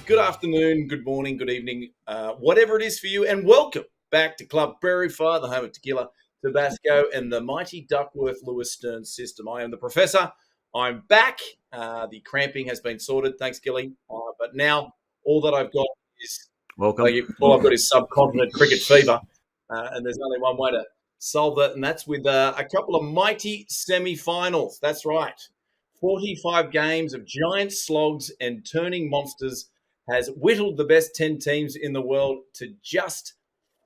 good afternoon, good morning, good evening, whatever it is for you, and welcome back to Club Prairie Fire, the home of tequila, Tabasco, and the mighty Duckworth Lewis Stern system. I am the professor. I'm back. The cramping has been sorted, thanks, Gilly. But now all that I've got is all I've got is subcontinent cricket fever, and there's only one way to solve that, and that's with a couple of mighty semi-finals. That's right. 45 games of giant slogs and turning monsters has whittled the best 10 teams in the world to just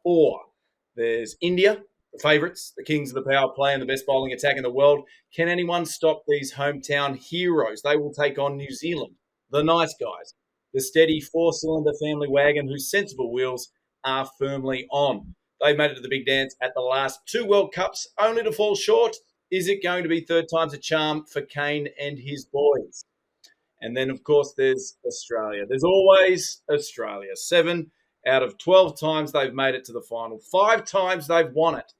4. There's India, the favourites, the kings of the power play and the best bowling attack in the world. Can anyone stop these hometown heroes? They will take on New Zealand, the nice guys, the steady 4-cylinder family wagon whose sensible wheels are firmly on. They made it to the big dance at the last 2 World Cups, only to fall short. Is it going to be third time's a charm for Kane and his boys? And then, of course, there's Australia. There's always Australia. 7 out of 12 times they've made it to the final. 5 times they've won it.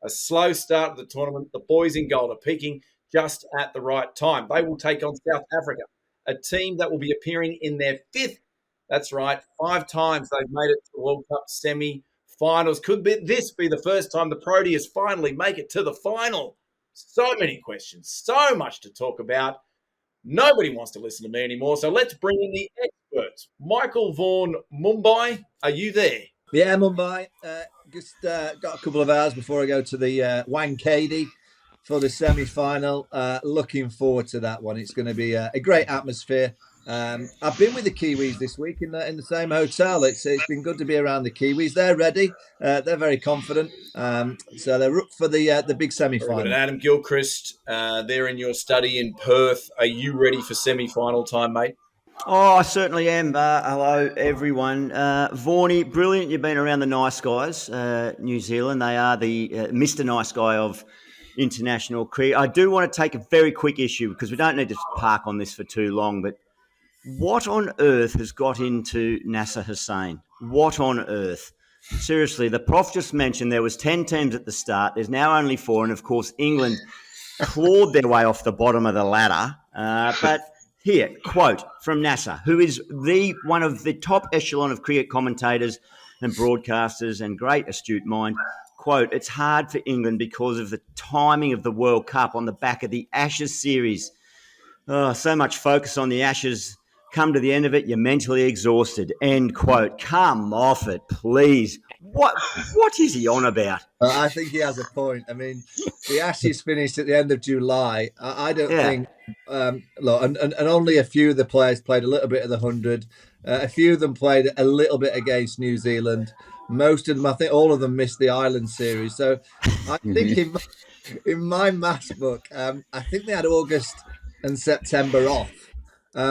A slow start of the tournament. The boys in gold are peaking just at the right time. They will take on South Africa, a team that will be appearing in their 5th. That's right, 5 times they've made it to the World Cup semi-finals. Could this be the first time the Proteas finally make it to the final? So many questions, so much to talk about. Nobody wants to listen to me anymore, so let's bring in the experts. Michael Vaughan, Mumbai, are you there? Yeah, Mumbai. Just got a couple of hours before I go to the Wankhede for the semi-final. Looking forward to that one. It's going to be a great atmosphere. I've been with the Kiwis this week in the same hotel. It's been good to be around the Kiwis. They're ready. They're very confident. So they're up for the big semi-final. And Adam Gilchrist, they're in your study in Perth. Are you ready for semi-final time, mate? Oh, I certainly am. Hello, everyone. Vaughany, brilliant. You've been around the nice guys, New Zealand. They are the Mr. Nice Guy of international cricket. I do want to take a very quick issue because we don't need to park on this for too long, but what on earth has got into Nasser Hussain? What on earth? Seriously, the Prof just mentioned there was 10 teams at the start. There's now only 4, and of course England clawed their way off the bottom of the ladder. But here, quote from Nasser, who is one of the top echelon of cricket commentators and broadcasters and great astute mind. Quote, it's hard for England because of the timing of the World Cup on the back of the Ashes series. Oh, so much focus on the Ashes. Come to the end of it, you're mentally exhausted. End quote. Come off it, please. What is he on about? I think he has a point. I mean, the Ashes finished at the end of July. I don't think. Look, and only a few of the players played a little bit of the 100. A few of them played a little bit against New Zealand. Most of them, I think, all of them missed the Island series. So I think in my maths book, I think they had August and September off.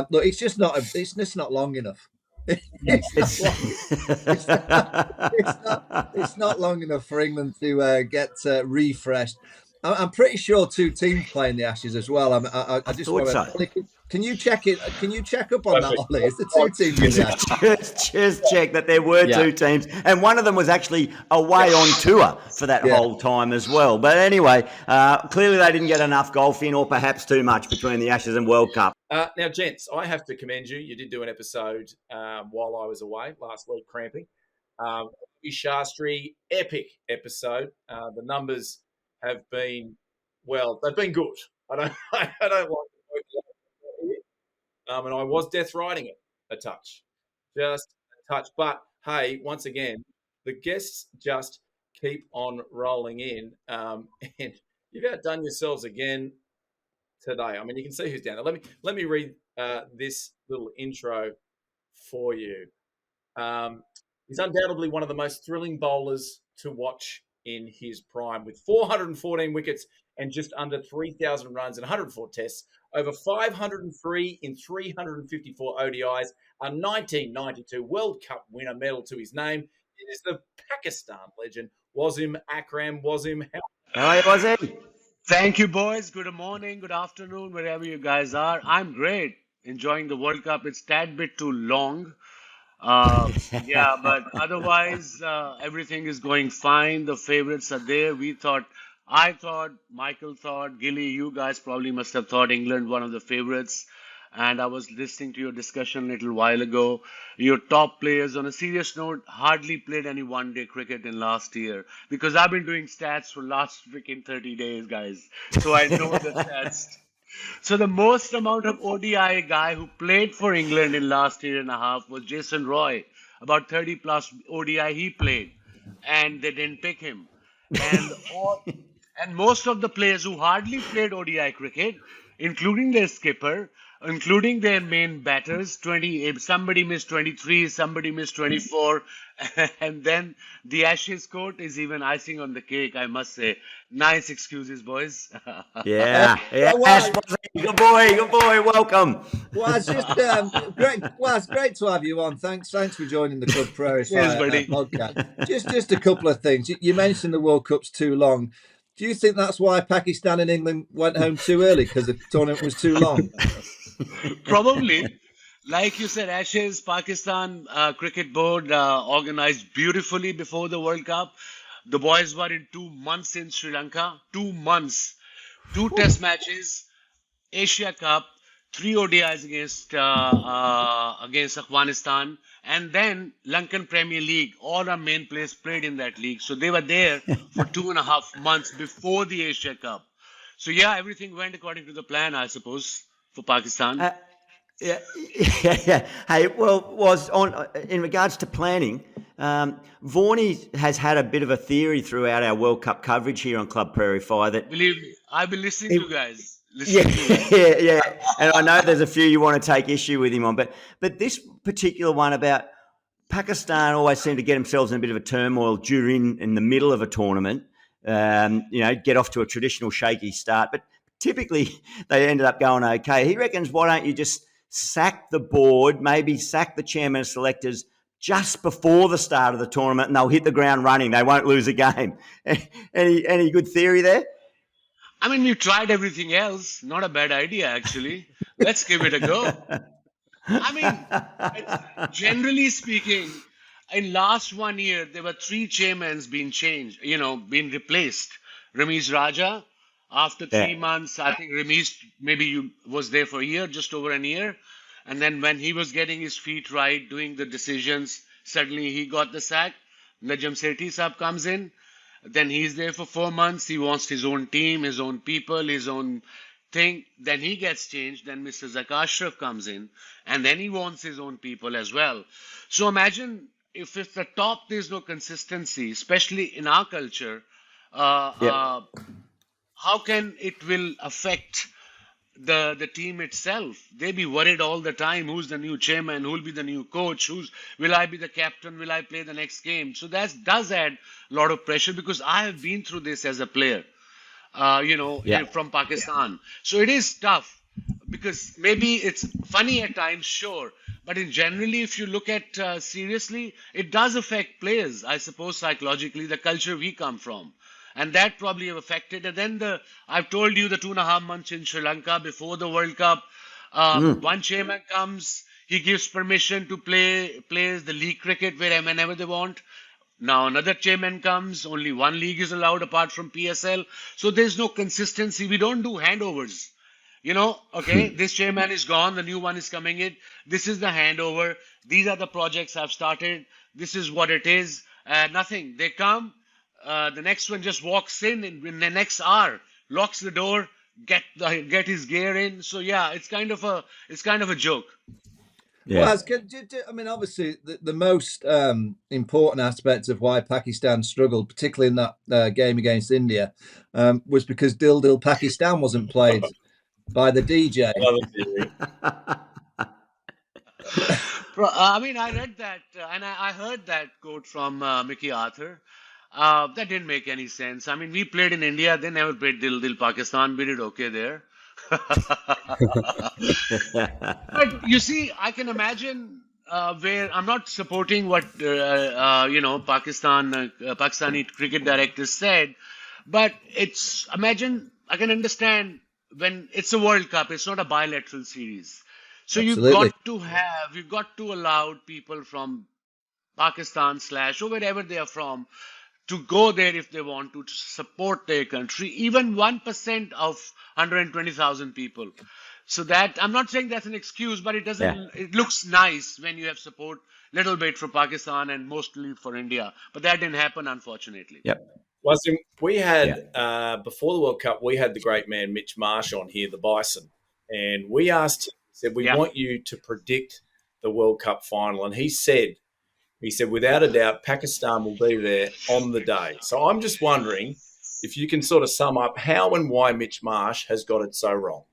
Look, it's just not long enough. It's not long enough for England to get refreshed. I'm pretty sure 2 teams play in the Ashes as well. I just want to. Can you check it? Can you check up on that, Ollie? Is the 2 teams in the Ashes? Just check that there were 2 teams, and one of them was actually away on tour for that whole time as well. But anyway, clearly they didn't get enough golf in, or perhaps too much between the Ashes and World Cup. Now, gents, I have to commend you. You did do an episode while I was away last week, cramping. Shastri, epic episode. The numbers have been, they've been good. I don't like it. And I was death riding it just a touch. But hey, once again, the guests just keep on rolling in, and you've outdone yourselves again today. I mean, you can see who's down there. Let me read this little intro for you. He's undoubtedly one of the most thrilling bowlers to watch in his prime, with 414 wickets and just under 3,000 runs in 104 tests, over 503 in 354 ODIs, a 1992 World Cup winner medal to his name. It is the Pakistan legend, Wasim Akram. Wasim, how are you, Wasim? Thank you, boys. Good morning, good afternoon, wherever you guys are. I'm great. Enjoying the World Cup. It's a tad bit too long. But otherwise, everything is going fine. The favorites are there. I thought, Michael thought, Gilly, you guys probably must have thought England one of the favorites. and I was listening to your discussion a little while ago. Your top players, on a serious note, hardly played any one-day cricket in last year because I've been doing stats for last freaking 30 days, guys. So I know the stats. So the most amount of ODI guy who played for England in last year and a half was Jason Roy. About 30 plus ODI he played, and they didn't pick him. And all and most of the players who hardly played ODI cricket, including their skipper, including their main batters, 20, somebody missed 23, somebody missed 24, and then the Ashes coat is even icing on the cake, I must say. Nice excuses, boys. Yeah, yeah. Well, Ash, good boy, welcome. well, it's just great. Well, it's great to have you on. Thanks for joining the Club Prairie Cheers, Fire buddy. podcast. Just a couple of things. You mentioned the World Cup's too long. Do you think that's why Pakistan and England went home too early because the tournament was too long? Probably. Like you said, Ashes, Pakistan Cricket Board organized beautifully before the World Cup. The boys were in 2 months in Sri Lanka. 2 months. Two test matches, Asia Cup, three ODIs against Afghanistan, and then Lankan Premier League. All our main players played in that league. So they were there for 2.5 months before the Asia Cup. So yeah, everything went according to the plan, I suppose, for Pakistan. Yeah, yeah. Hey, well, was on in regards to planning. Vaughany has had a bit of a theory throughout our World Cup coverage here on Club Prairie Fire that Believe me, I've been listening to you guys. yeah, Listening to you guys. yeah. And I know there's a few you want to take issue with him on, but this particular one about Pakistan always seem to get themselves in a bit of a turmoil during in the middle of a tournament. Get off to a traditional shaky start, but typically they ended up going okay. He reckons, why don't you just sack the board, maybe sack the chairman of selectors just before the start of the tournament, and they'll hit the ground running. They won't lose a game. Any good theory there? I mean, we've tried everything else. Not a bad idea, actually. Let's give it a go. I mean, generally speaking, in last 1 year, there were 3 chairmans being changed, being replaced. Ramesh Raja, after 3 months, I think Ramesh maybe was there for a year, just over a year. And then when he was getting his feet right, doing the decisions, suddenly he got the sack. Najam Sethi Saab comes in. Then he's there for 4 months. He wants his own team, his own people, his own thing. Then he gets changed. Then Mr. Zaka Ashraf comes in. And then he wants his own people as well. So imagine if at the top there's no consistency, especially in our culture, how can it will affect the team itself? They be worried all the time. Who's the new chairman? Who will be the new coach? Will I be the captain? Will I play the next game? So that does add a lot of pressure because I have been through this as a player, from Pakistan. So it is tough because maybe it's funny at times, sure. But in generally, if you look at seriously, it does affect players, I suppose, psychologically, the culture we come from. And that probably have affected. And then I've told you the 2.5 months in Sri Lanka before the World Cup. One chairman comes, he gives permission to play players the league cricket whenever they want. Now another chairman comes, only one league is allowed apart from PSL. So there's no consistency. We don't do handovers. Okay, this chairman is gone, the new one is coming in. This is the handover. These are the projects I've started. This is what it is. Nothing. They come. The next one just walks in the next hour, locks the door, get his gear in. So yeah, it's kind of a joke. Yeah. Well, I mean, obviously, the most important aspect of why Pakistan struggled, particularly in that game against India, was because Dil Dil Pakistan wasn't played by the DJ. I mean, I read that and I heard that quote from Mickey Arthur. That didn't make any sense. I mean, we played in India. They never played Dil Dil Pakistan. We did okay there. But you see, I can imagine where I'm not supporting what Pakistani cricket director said, but I can understand when it's a World Cup. It's not a bilateral series, so Absolutely. you've got to allow people from Pakistan / or wherever they are from to go there if they want to support their country, even 1% of 120,000 people. So that I'm not saying that's an excuse, but it doesn't. Yeah. It looks nice when you have support little bit for Pakistan and mostly for India, but that didn't happen, unfortunately. Yep. Wasim, we had before the World Cup, we had the great man Mitch Marsh on here, the Bison, and we asked him. Said we want you to predict the World Cup final, and he said without a doubt Pakistan will be there on the day. So I'm just wondering if you can sort of sum up how and why Mitch Marsh has got it so wrong.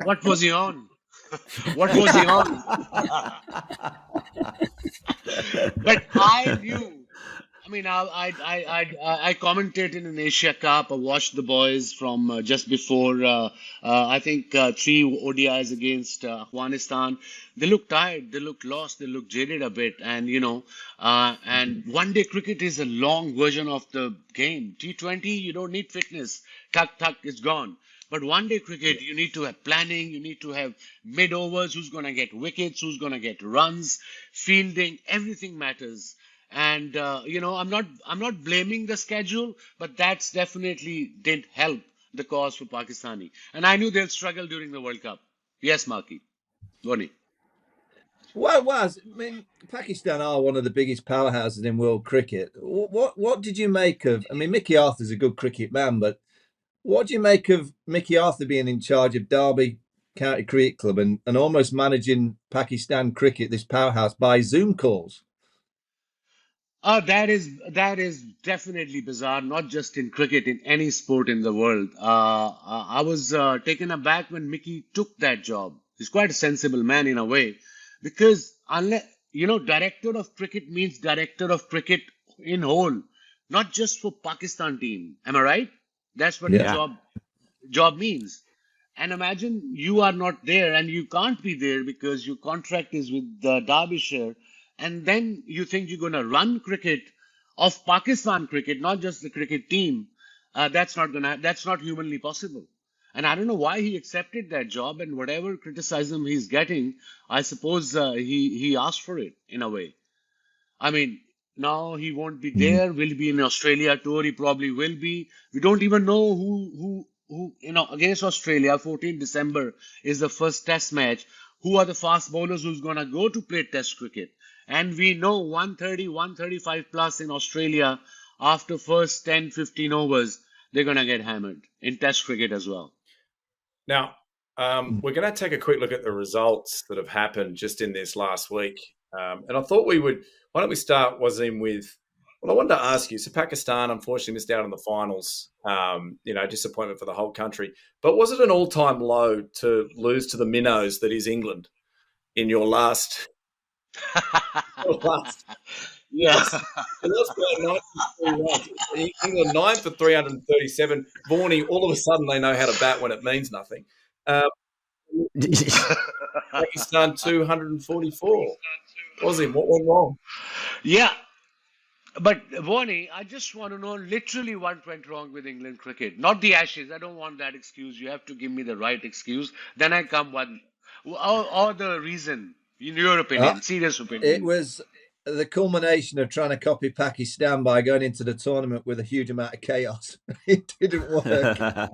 What was he on? What was he on? But I knew. I mean, I commented in an Asia Cup. I watched the boys from just before. I think 3 ODIs against Afghanistan. They look tired. They look lost. They look jaded a bit. And and one-day cricket is a long version of the game. T20, you don't need fitness. Tuck, it's gone. But one-day cricket, you need to have planning. You need to have mid-overs. Who's going to get wickets? Who's going to get runs? Fielding. Everything matters. And I'm not blaming the schedule, but that's definitely didn't help the cause for Pakistani. And I knew they'll struggle during the World Cup. Yes, Marky. Vaughany. Well, it was. I mean, Pakistan are one of the biggest powerhouses in world cricket. What did you make of? I mean, Mickey Arthur's a good cricket man, but what do you make of Mickey Arthur being in charge of Derby County Cricket Club and almost managing Pakistan cricket, this powerhouse, by Zoom calls? That is definitely bizarre, not just in cricket, in any sport in the world. I was taken aback when Mickey took that job. He's quite a sensible man in a way, because unless director of cricket means director of cricket in whole, not just for Pakistan team. Am I right? That's what the job means. And imagine you are not there and you can't be there because your contract is with the Derbyshire. And then you think you're going to run cricket of Pakistan cricket, not just the cricket team. That's not humanly possible. And I don't know why he accepted that job, and whatever criticism he's getting, I suppose he asked for it in a way. I mean, now he won't be there. Will he be in Australia tour? He probably will be. We don't even know who against Australia. 14 December is the first test match. Who are the fast bowlers who's going to go to play test cricket? And we know 130, 135 plus in Australia after first 10, 15 overs, they're going to get hammered in test cricket as well. Now, we're going to take a quick look at the results that have happened just in this last week. And I thought why don't we start, Wasim, with what I wanted to ask you. So Pakistan unfortunately missed out on the finals, disappointment for the whole country. But was it an all-time low to lose to the minnows that is England in your last... Yeah. England 9 for 337. Vaughany, all of a sudden they know how to bat when it means nothing. Pakistan 244. Wasim, what went wrong? Yeah. But Vaughany, I just want to know literally what went wrong with England cricket. Not the Ashes. I don't want that excuse. You have to give me the right excuse. Then I come one. Or the reason. In your opinion, serious opinion. It was the culmination of trying to copy Pakistan by going into the tournament with a huge amount of chaos. It didn't work. No.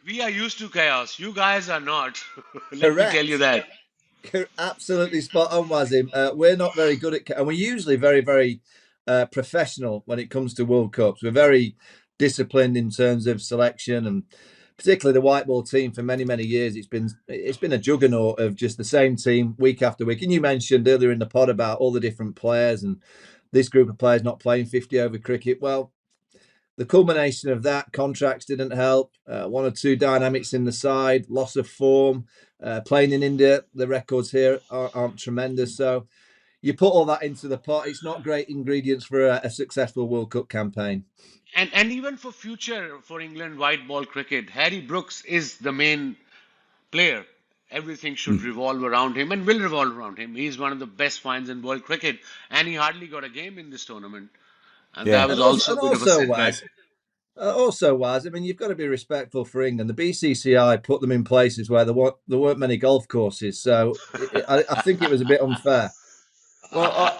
We are used to chaos. You guys are not. Let me tell you that. Absolutely spot on, Wasim. We're not very good at, and we're usually very, very professional when it comes to World Cups. We're very disciplined in terms of selection, and particularly the white ball team for many, many years. It's been a juggernaut of just the same team week after week. And you mentioned earlier in the pod about all the different players and this group of players not playing 50 over cricket. Well, the culmination of that, contracts didn't help. 1 or 2 dynamics in the side, loss of form, playing in India. The records here aren't tremendous. So you put all that into the pot. It's not great ingredients for a successful World Cup campaign. And even for future for England white ball cricket, Harry Brooks is the main player. Everything should revolve around him and will revolve around him. He's one of the best finds in world cricket, and he hardly got a game in this tournament. And that was also a bit of a setback. Also, I mean, you've got to be respectful for England. The BCCI put them in places where there weren't many golf courses, so I think it was a bit unfair. Well,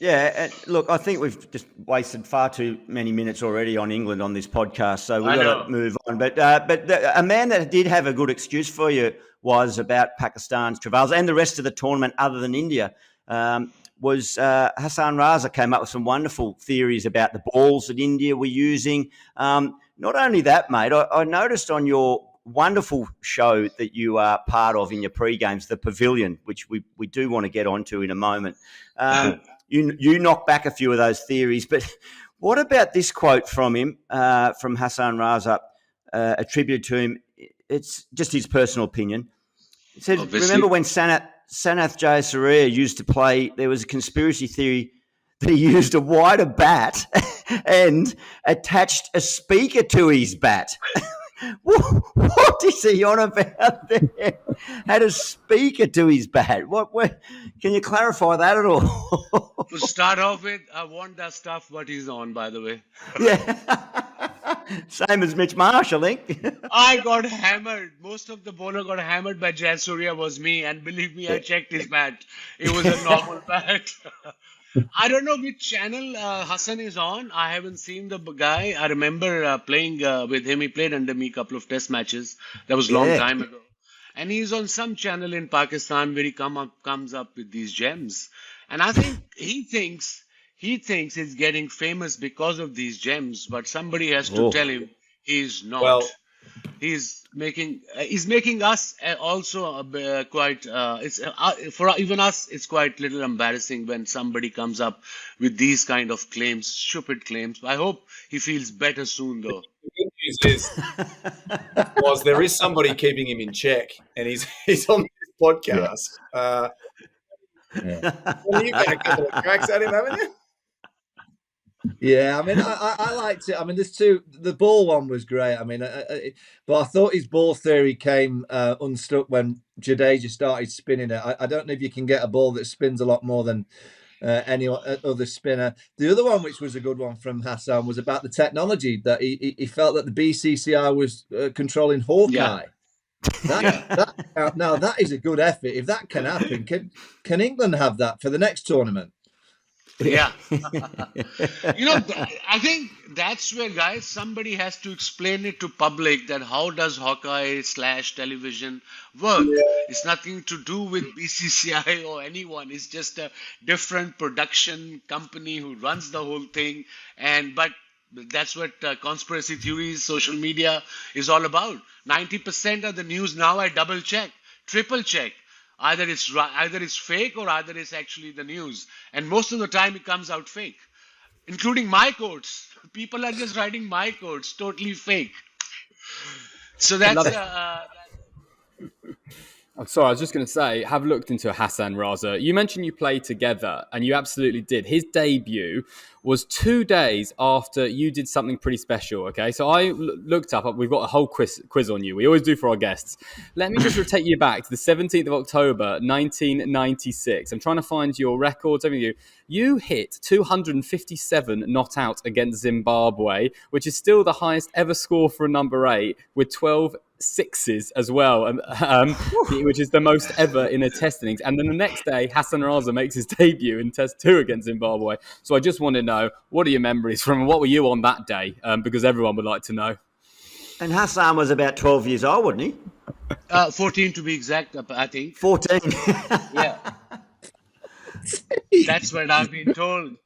Yeah, and look, I think we've just wasted far too many minutes already on England on this podcast, so we've got to move on. But a man that did have a good excuse for you was about Pakistan's travails and the rest of the tournament other than India. Was Hasan Raza came up with some wonderful theories about the balls that India were using. Not only that, mate, I noticed on your wonderful show that you are part of in your pre-games, the Pavilion, which we do want to get onto in a moment. You knock back a few of those theories, but what about this quote from him, from Hasan Raza, attributed to him? It's just his personal opinion. He said, remember when Sanath Jayasuriya used to play, there was a conspiracy theory that he used a wider bat and attached a speaker to his bat. What is he on about there? Had a speaker to his bat. What? Can you clarify that at all? To start off with, I want that stuff what he's on, by the way. Yeah. Same as Mitch Marsh, I think. I got hammered. Most of the bowler got hammered by Jayasuriya was me. And believe me, I checked his bat. It was a normal bat. I don't know which channel Hasan is on. I haven't seen the guy. I remember playing with him. He played under me a couple of test matches. That was a long time ago. And he's on some channel in Pakistan where he comes up with these gems. And I think he thinks he's getting famous because of these gems, but somebody has to tell him he's not. Well, he's making us also quite. For even us, it's quite little embarrassing when somebody comes up with these kind of claims, stupid claims. I hope he feels better soon, though. The good news is, there is somebody keeping him in check, and he's on this podcast. Well, you've had a couple of cracks at him, haven't you? Yeah, I mean, I liked it. I mean, there's two. The ball one was great. I mean, but I thought his ball theory came unstuck when Jadeja started spinning it. I don't know if you can get a ball that spins a lot more than any other spinner. The other one, which was a good one from Hasan, was about the technology that he felt that the BCCI was controlling Hawkeye. Now that is a good effort. If that can happen, can England have that for the next tournament? Yeah. I think that's where, guys, somebody has to explain it to public that how does Hawkeye/television work? It's nothing to do with BCCI or anyone. It's just a different production company who runs the whole thing. But that's what conspiracy theories, social media is all about. 90% of the news now I double check, triple check. Either it's fake or either it's actually the news. And most of the time it comes out fake, including my quotes. People are just writing my quotes, totally fake. So that's... I'm sorry, I was just going to say, have looked into Hasan Raza. You mentioned you played together, and you absolutely did. His debut was 2 days after you did something pretty special, okay? So I looked up, we've got a whole quiz on you. We always do for our guests. Let me just take you back to the 17th of October, 1996. I'm trying to find your records. You hit 257 not out against Zimbabwe, which is still the highest ever score for a number 8, with 12 sixes as well, which is the most ever in a test innings. And then the next day, Hasan Raza makes his debut in Test 2 against Zimbabwe. So I just want to know, what are your memories from, what were you on that day? Because everyone would like to know. And Hasan was about 12 years old, wasn't he? 14 to be exact, I think. 14. Yeah. That's what I've been told.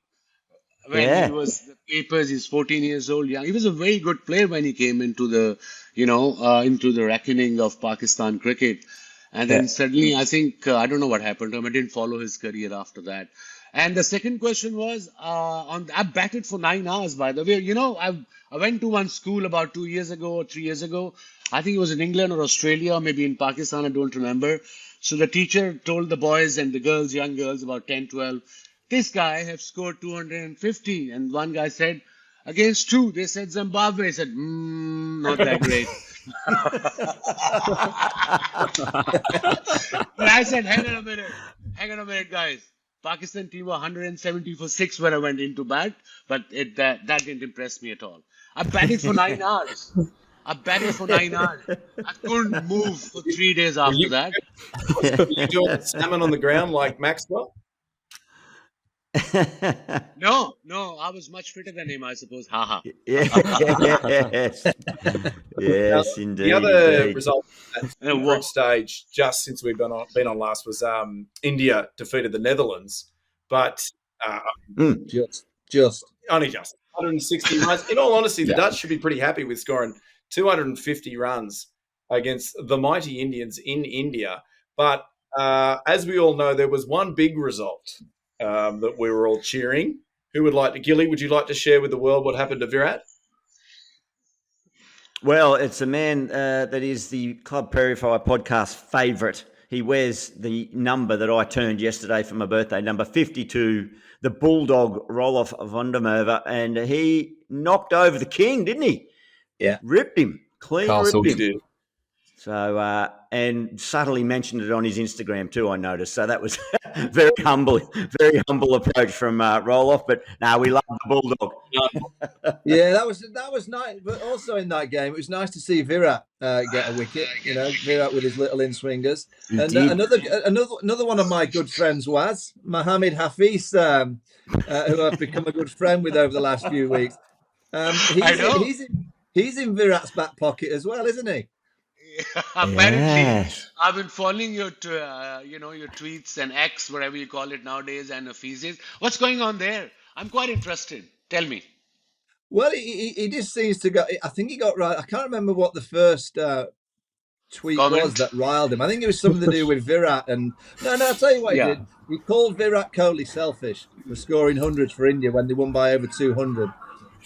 When he was the papers, he's 14 years old. Young. He was a very good player when he came into the, into the reckoning of Pakistan cricket. And then suddenly, I think, I don't know what happened to him. I didn't follow his career after that. And the second question was, I batted for 9 hours, by the way. I went to one school about 2 years ago or 3 years ago. I think it was in England or Australia, or maybe in Pakistan, I don't remember. So the teacher told the boys and the girls, young girls, about 10, 12, this guy have scored 250. And one guy said, against 2. They said Zimbabwe. I said, not that great. But I said, hang on a minute, guys. Pakistan team were 170 for 6 when I went into bat, but that didn't impress me at all. I batted for 9 hours. I couldn't move for 3 days after that. Were you doing salmon on the ground like Maxwell? No, I was much fitter than him, I suppose. Haha. Yes, Now, yes, indeed, the other indeed. result at the group stage, just since we've been on last, was India defeated the Netherlands, but Just. only just 160 runs. In all honesty, the Dutch should be pretty happy with scoring 250 runs against the mighty Indians in India. But as we all know, there was one big result that we were all cheering. Who would like to? Gilly, would you like to share with the world what happened to Virat? Well, it's a man that is the Club Prairie Fire podcast favourite. He wears the number that I turned yesterday for my birthday, number 52, the Bulldog Roloff Vondermerva, and he knocked over the king, didn't he? Yeah. Ripped him. Castle. Ripped him. So, and subtly mentioned it on his Instagram too, I noticed. So that was very humble approach from Roloff. But no, we love the Bulldog. Yeah, that was nice. But also in that game, it was nice to see Virat get a wicket. You know, Virat with his little in-swingers. And another one of my good friends was Mohammed Hafeez, who I've become a good friend with over the last few weeks. He's in Virat's back pocket as well, isn't he? Apparently, Yes. I've been following your tweets and X, whatever you call it nowadays, and Hafeez. What's going on there? I'm quite interested. Tell me. Well, he just seems to go. I think he got right. I can't remember what the first tweet was that riled him. I think it was something to do with Virat. And no, I'll tell you what he did. He called Virat Kohli selfish for scoring hundreds for India when they won by over 200.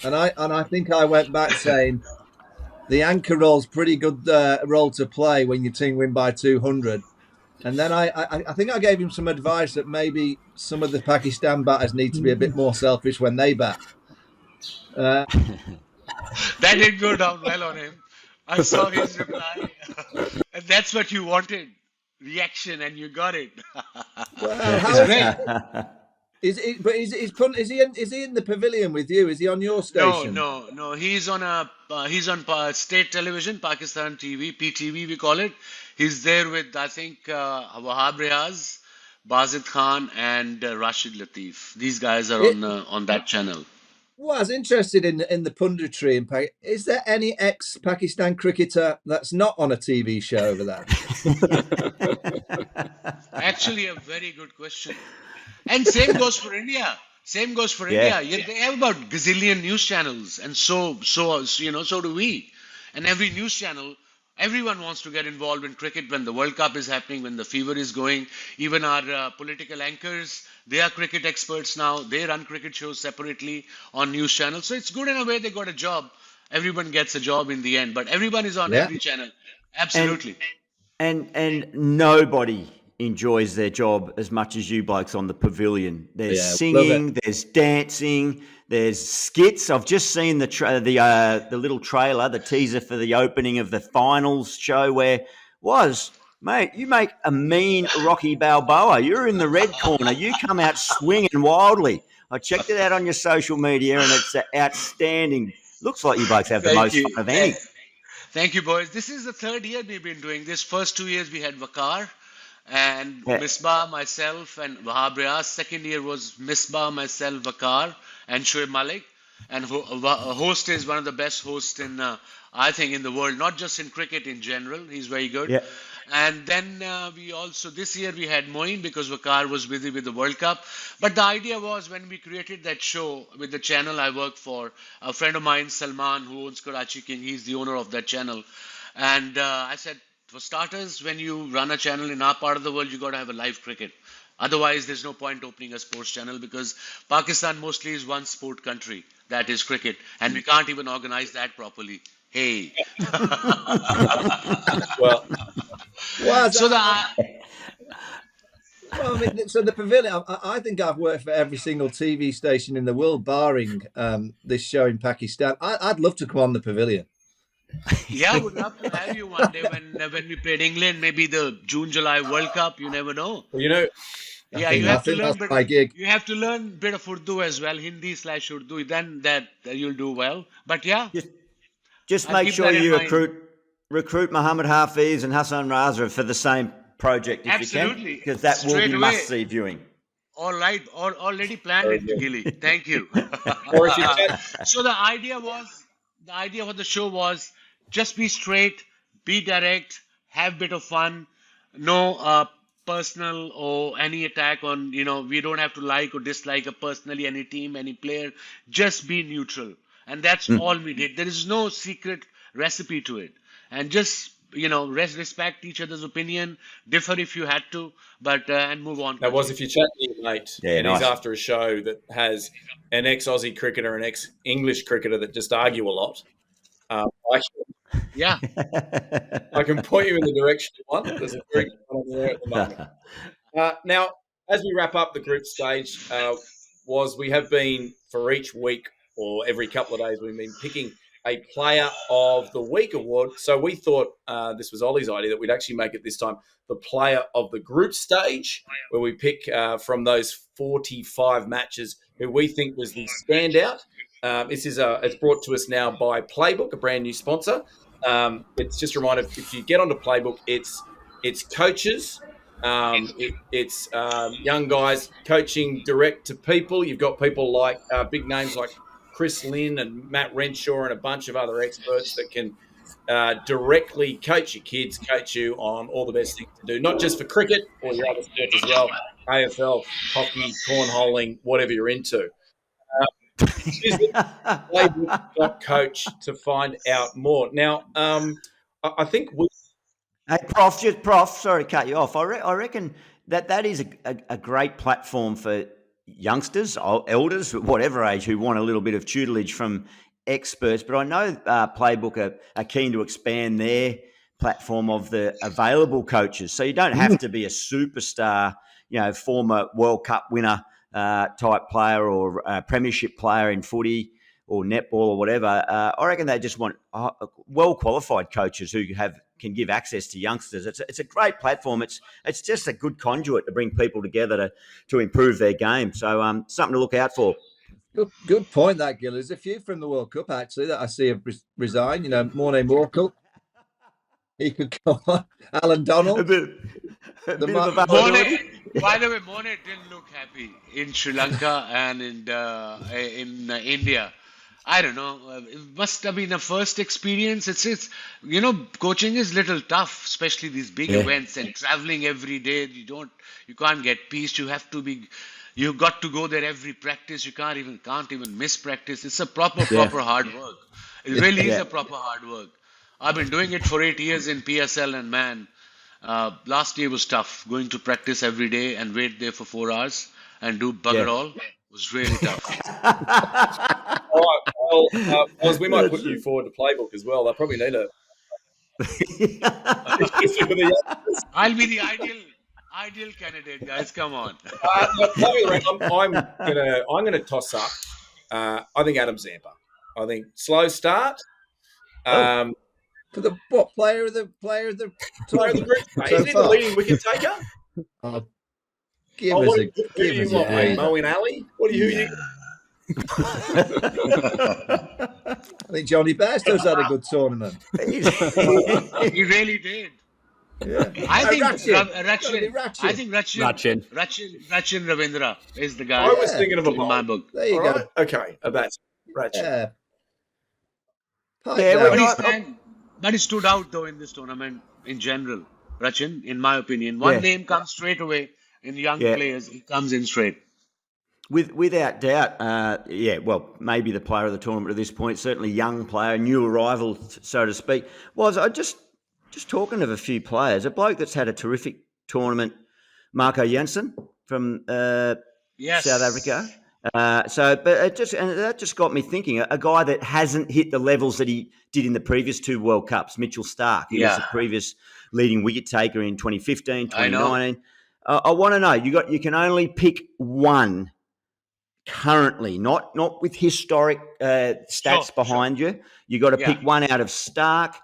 And I think I went back saying the anchor role's pretty good role to play when your team win by 200. And then I think I gave him some advice that maybe some of the Pakistan batters need to be a bit more selfish when they bat. That didn't go down well on him. I saw his reply. And that's what you wanted. Reaction, and you got it. Well, how is he in the pavilion with you? Is he on your station? No. He's on state television, Pakistan TV, PTV we call it. He's there with, I think, Wahab Riaz, Bazid Khan, and Rashid Latif. These guys are on that channel. Well, I was interested in the punditry. Is there any ex-Pakistan cricketer that's not on a TV show over there? Actually, a very good question. And same goes for India. India. They have about gazillion news channels, and so do we. And every news channel, everyone wants to get involved in cricket when the World Cup is happening, when the fever is going. Even our political anchors, they are cricket experts now. They run cricket shows separately on news channels. So it's good in a way they got a job. Everyone gets a job in the end, but everyone is on every channel. Absolutely. And nobody enjoys their job as much as you blokes on the Pavilion. There's singing, there's dancing, there's skits. I've just seen the little trailer, the teaser for the opening of the finals show mate, you make a mean Rocky Balboa. You're in the red corner. You come out swinging wildly. I checked it out on your social media, and it's outstanding. Looks like you blokes have the most fun of any. Thank you, boys. This is the third year we've been doing this. First 2 years we had Waqar and Misbah, myself, and Wahab Riaz. Second year was Misbah, myself, Waqar, and Shoaib Malik. And a host is one of the best hosts I think, in the world, not just in cricket in general. He's very good. Yeah. And then this year we had Moeen because Waqar was busy with the World Cup. But the idea was, when we created that show with the channel I work for, a friend of mine, Salman, who owns Karachi King, he's the owner of that channel. And I said, for starters, when you run a channel in our part of the world, you got to have a live cricket. Otherwise, there's no point opening a sports channel, because Pakistan mostly is one sport country, that is cricket. And we can't even organize that properly. Hey. So the Pavilion, I think I've worked for every single TV station in the world, barring this show in Pakistan. I'd love to come on the Pavilion. Yeah, I would love to have you one day when we played England, maybe the June-July World Cup. You never know. Well, you know. Yeah, you have to learn a bit of Urdu as well, Hindi/Urdu. Then that you'll do well. But yeah, just make sure you recruit Mohammed Hafeez and Hasan Raza for the same project if you can, because that will be must-see viewing. All right, already planned Very it, good. Gilly. Thank you. Or if you chat, So the idea of the show was just be straight, be direct, have bit of fun, no personal or any attack on, we don't have to like or dislike a personally any team, any player, just be neutral. And that's all we did. There is no secret recipe to it. And just, respect each other's opinion, differ if you had to, but and move on that was quickly. if you chat to your mate Yeah, and he's nice. after a show that has an ex-Aussie cricketer, an ex-English cricketer that just argue a lot. Yeah. I can point you in the direction you want. There's a very good one there at the moment. Now, as we wrap up the group stage, we have been for each week or every couple of days, we've been picking a Player of the Week award. So we thought this was Ollie's idea that we'd actually make it this time the Player of the Group stage, where we pick from those 45 matches who we think was the standout. It's brought to us now by PlayBook, a brand new sponsor. It's just a reminder, if you get onto PlayBook, it's coaches. It's young guys coaching direct to people. You've got people like big names like Chris Lynn and Matt Renshaw and a bunch of other experts that can directly coach your kids, coach you on all the best things to do, not just for cricket or your other sports as well, AFL, hockey, cornholing, whatever you're into. Visit PlayBook.coach to find out more. Now, I think we. Hey, Prof, sorry to cut you off. I reckon that is a great platform for youngsters, elders, whatever age, who want a little bit of tutelage from experts. But I know Playbook are keen to expand their platform of the available coaches. So you don't have to be a superstar, former World Cup winner type player or premiership player in footy or netball or whatever. I reckon they just want well-qualified coaches who can give access to youngsters. It's a great platform. It's just a good conduit to bring people together to improve their game. So something to look out for. Good point, that, Gil. There's a few from the World Cup, actually, that I see have resigned. Mornay Morkel. He could go on. Alan Donald. A bit of availability. By the way, Monet didn't look happy in Sri Lanka and in India. I don't know. It must have been a first experience. It's coaching is little tough, especially these big events and traveling every day. You can't get peace. You've got to go there every practice. You can't even miss practice. It's a proper hard work. It really is a proper hard work. I've been doing it for 8 years in PSL, and man, last year was tough. Going to practice every day and wait there for 4 hours and do bugger all was really tough. All right, well, Oz, we might put you forward to Playbook as well. They probably need a. I'll be the ideal candidate, guys. Come on. I'm gonna toss up. I think Adam Zampa. I think slow start. For the player of the group? Isn't he the leading wicket taker? Give us a Moeen Ali? Who you? I think Johnny Bairstow's had a good tournament. He really did. Yeah. I think Rachin Ravindra is the guy. I was thinking of a in my book. There you go. Okay, that's Rachin. But he stood out though in this tournament in general. Rachin, in my opinion, one name comes straight away in young players. He comes in straight. Without doubt, well, maybe the player of the tournament at this point, certainly young player, new arrival, so to speak. I just talking of a few players, a bloke that's had a terrific tournament, Marco Jansen from South Africa. That just got me thinking, a guy that hasn't hit the levels that he did in the previous two World Cups, Mitchell Starc. He was the previous leading wicket taker in 2015, 2019. I want to know, you can only pick one currently, not with historic stats behind you. You got to pick one out of Starc,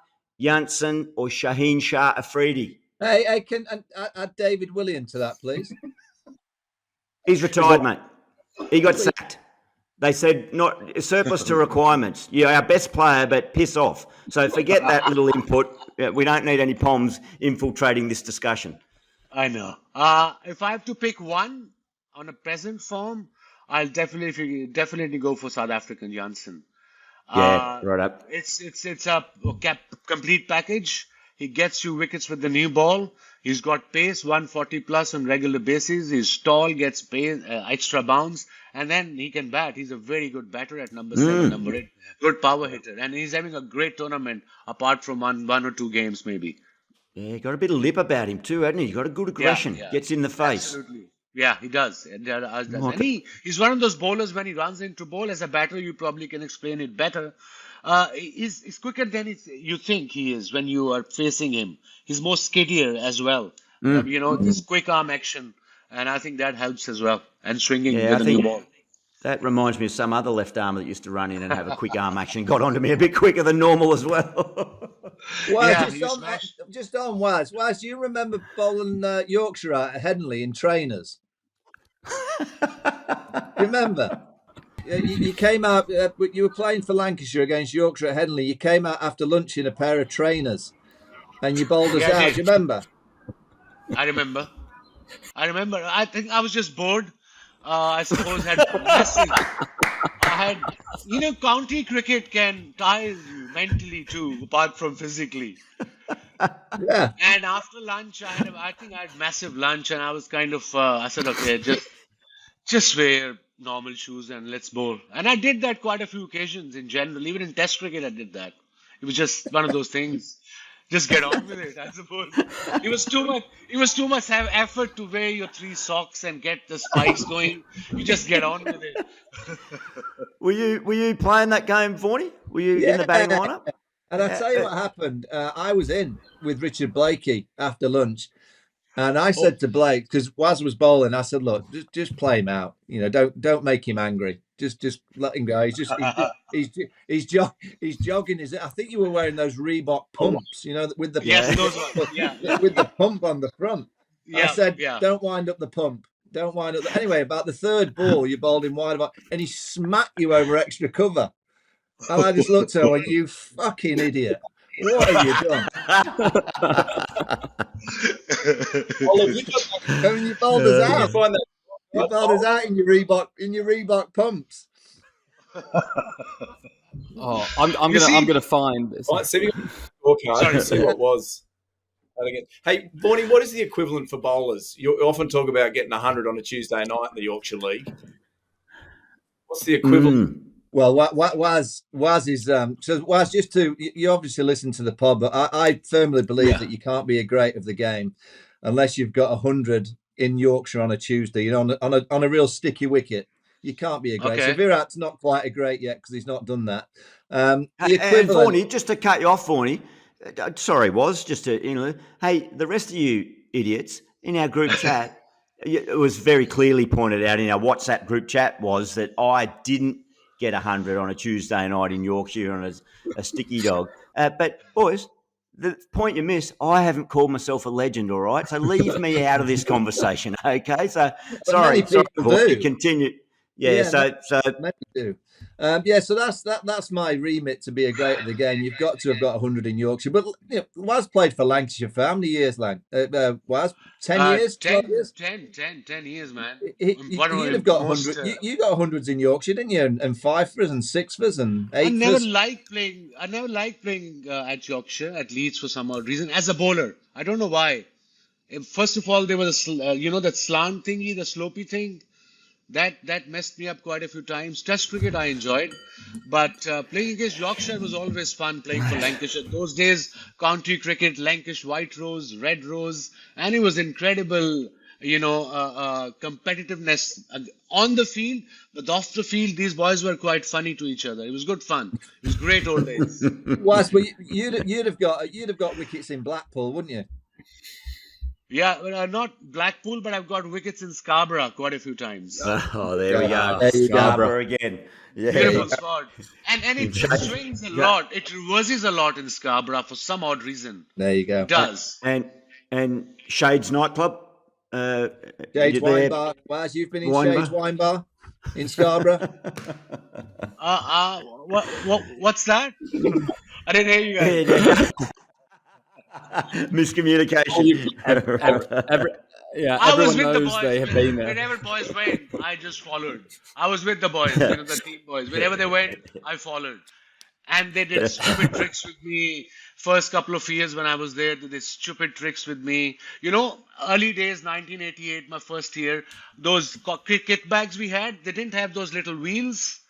Jansen, or Shaheen Shah Afridi. Hey, can add David William to that, please? He's retired, mate. He got sacked. They said not surplus to requirements. You're our best player, but piss off. So forget that little input. We don't need any POMs infiltrating this discussion. I know. If I have to pick one, on a present form, I'll definitely go for South African Janssen. Yeah, right up. It's a complete package. He gets you wickets with the new ball. He's got pace, 140 plus on regular basis. He's tall, gets pace, extra bounce, and then he can bat. He's a very good batter at number 7, number 8. Good power hitter, and he's having a great tournament. Apart from one or two games, maybe. Yeah, got a bit of lip about him too, hasn't he? Got a good aggression. Yeah. Gets in the face. Absolutely. Yeah, he does. And he's one of those bowlers when he runs into ball. As a batter, you probably can explain it better. He's quicker than you think he is when you are facing him. He's more skiddier as well. This quick arm action. And I think that helps as well. And swinging with the new ball. That reminds me of some other left armer that used to run in and have a quick arm action. Got onto me a bit quicker than normal as well. Well, just on Waz. Waz, do you remember bowling Yorkshire at Headingley in trainers? Remember? You came out, you were playing for Lancashire against Yorkshire at Headingley. You came out after lunch in a pair of trainers and you bowled us out. Do you remember? I remember. I think I was just bored. I suppose county cricket can tire you mentally too, apart from physically. Yeah. And after lunch, I think I had massive lunch, and I was kind of, I said, okay, just wear normal shoes and let's bowl. And I did that quite a few occasions in general. Even in Test cricket, I did that. It was just one of those things. Just get on with it, I suppose. It was too much effort to wear your 3 socks and get the spikes going. You just get on with it. Were you playing that game, Vaughany? Were you in the batting lineup? And I'll tell you what happened. I was in with Richard Blakey after lunch. And I said to Blake, because Waz was bowling, I said, look, just play him out. Don't make him angry. Just let him go. He's jogging. I think you were wearing those Reebok pumps, with the those ones. with the pump on the front. Yeah, I said, don't wind up the pump. Don't wind up. Anyway, about the third ball, you bowled him wide, and he smacked you over extra cover. And I just looked at him and went, you fucking idiot. What have you done? You bowled us out. You bowled us out in your Reebok pumps. Oh, I'm gonna find this. Right, see what was. Hey, Vaughany, what is the equivalent for bowlers? You often talk about getting 100 on a Tuesday night in the Yorkshire League. What's the equivalent? Well, Waz is so Waz. Just to you obviously listen to the pod, but I firmly believe that you can't be a great of the game unless you've got 100 in Yorkshire on a Tuesday. On a real sticky wicket, you can't be a great. Okay. So Virat's not quite a great yet because he's not done that. And Vaughany, just to cut you off, Vaughany. Sorry, hey, the rest of you idiots in our group chat, it was very clearly pointed out in our WhatsApp group chat was that I didn't get 100 on a Tuesday night in Yorkshire on a sticky dog. But, boys, the point you missed, I haven't called myself a legend, all right? So leave me out of this conversation, okay? So, sorry, do. Continue. So many do. So that's my remit to be a great at the game. You've got to have got 100 in Yorkshire. But Waz played for Lancashire for how many years, Lang? Waz? 10 years? 10 years? 10 years, man. You'd have got 100. You got 100s in Yorkshire, didn't you? And 5-fers and 6-fers and 8-fers. I never liked playing at Yorkshire, at Leeds for some odd reason, as a bowler. I don't know why. First of all, there was that slant thingy, the slopey thing. That messed me up quite a few times. Test cricket I enjoyed, but playing against Yorkshire was always fun. Playing for Lancashire, those days, county cricket, Lancashire White Rose, Red Rose, and it was incredible. Competitiveness on the field, but off the field, these boys were quite funny to each other. It was good fun. It was great old days. Was, but you'd have got wickets in Blackpool, wouldn't you? Yeah, well, not Blackpool, but I've got wickets in Scarborough quite a few times. Oh, there we go. There you Scarborough again. Yeah. Beautiful spot. And it swings a lot. It reverses a lot in Scarborough for some odd reason. There you go. It does. And Shades nightclub. Shades Wine Bar. Waz, you've been in Shades Wine Bar in Scarborough. What's that? I didn't hear you guys. Miscommunication. Yeah, I was everyone with the knows boys. they have been there. Whenever boys went, I just followed. I was with the boys, the team boys. Wherever they went, I followed. And they did stupid tricks with me. First couple of years when I was there, they did stupid tricks with me. Early days, 1988, my first year, those cricket bags we had, they didn't have those little wheels.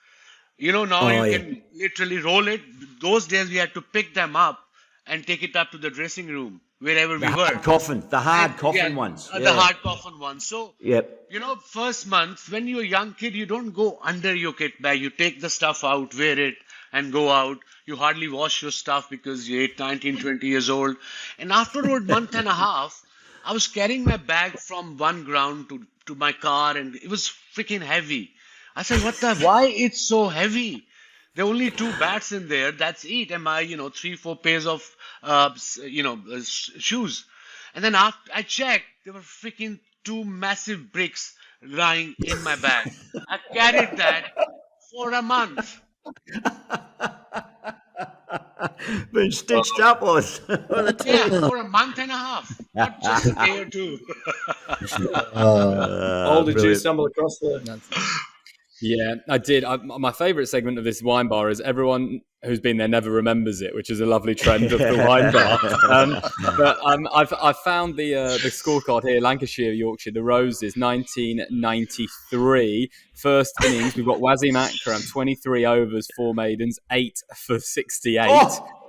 Now Oh, you yeah. can literally roll it. Those days we had to pick them up and take it up to the dressing room, wherever we were. The hard coffin Yeah, ones. the hard coffin ones. So, Yep. first month, when you're a young kid, you don't go under your kit bag. You take the stuff out, wear it, and go out. You hardly wash your stuff because you're 8, 19, 20 years old. And after a month and a half, I was carrying my bag from one ground to my car, and it was freaking heavy. I said, why it's so heavy? There are only 2 bats in there. That's it. And my, 3, 4 pairs of, shoes. And then after I checked, there were freaking 2 massive bricks lying in my bag. I carried that for a month. Been stitched up was. Yeah, for a month and a half. Not just a day or 2. Oh, did you brilliant. stumble across the... Yeah, I did. My favourite segment of this wine bar is everyone who's been there never remembers it, which is a lovely trend of the wine bar. I've found the scorecard here: Lancashire, Yorkshire, the Roses, 1993. First innings, we've got Wasim Akram, 23 overs, 4 maidens, 8 for 68. Oh!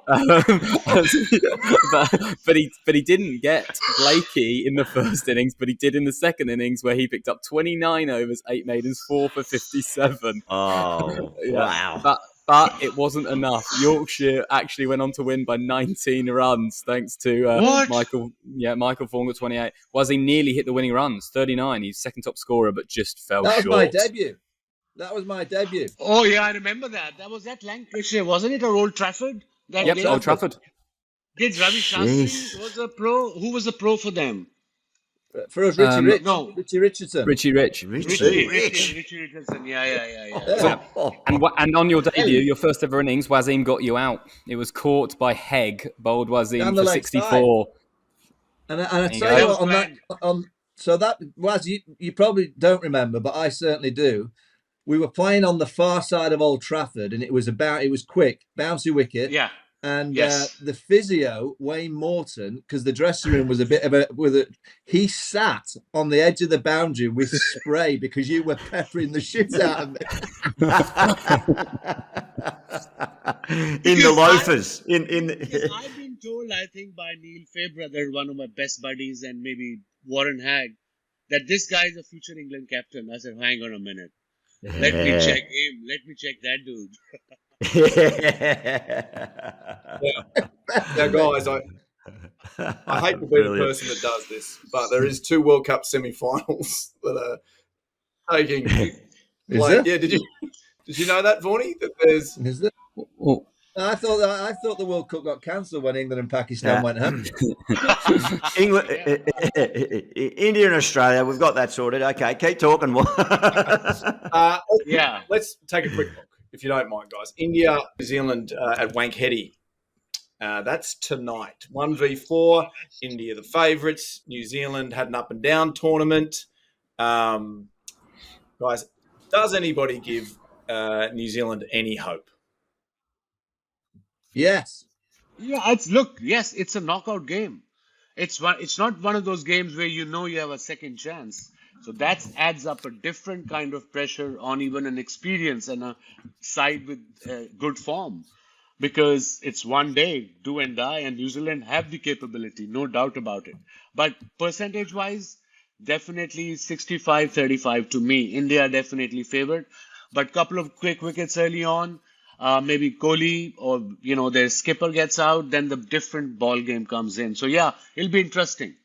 but he didn't get Blakey in the first innings, but he did in the second innings, where he picked up 29 overs, 8 maidens, 4 for 57. Oh, wow. But it wasn't enough. Yorkshire actually went on to win by 19 runs, thanks to Michael. Yeah, Michael Vaughan got 28. He nearly hit the winning runs, 39. He's second top scorer, but just fell short. That was my debut. Oh, yeah, I remember that. That was at Lancashire, wasn't it? Or Old Trafford? Yep, Old Trafford. Did Ravi Shastri was a pro? Who was a pro for them? For us, Richie Rich. No. Richie Richardson. Richie Rich. Richie Richardson. Yeah. And on your debut, your first ever innings, Wasim got you out. It was caught by Hegg, bowled Wasim for 64. And I tell you what, so that was, you probably don't remember, but I certainly do. We were playing on the far side of Old Trafford, and it was quick, bouncy wicket. Yeah. And the physio, Wayne Morton, because the dressing room was a bit of he sat on the edge of the boundary with spray because you were peppering the shit out of me. In the loafers. I've been told, I think, by Neil Fairbrother, one of my best buddies, and maybe Warren Hagg, that this guy is a future England captain. I said, hang on a minute. Let me check him. Let me check that dude. Now, guys, I hate to be the person that does this, but there is 2 World Cup semi-finals that are taking place. Yeah, did you know that, Vaughany? That there's. Is it? I thought the World Cup got cancelled when England and Pakistan went home. England, India and Australia, we've got that sorted. Okay, keep talking. Let's take a quick look, if you don't mind, guys. India, New Zealand at Wankhede. That's tonight. 1v4. India the favourites. New Zealand had an up and down tournament. Guys, does anybody give New Zealand any hope? Yes. Yeah, it's a knockout game. It's not one of those games where you have a second chance. So that adds up a different kind of pressure on even an experience and a side with good form, because it's one day, do and die, and New Zealand have the capability, no doubt about it. But percentage-wise, definitely 65-35 to me. India definitely favored, but couple of quick wickets early on. Maybe Kohli or their skipper gets out, then the different ball game comes in. So yeah, it'll be interesting.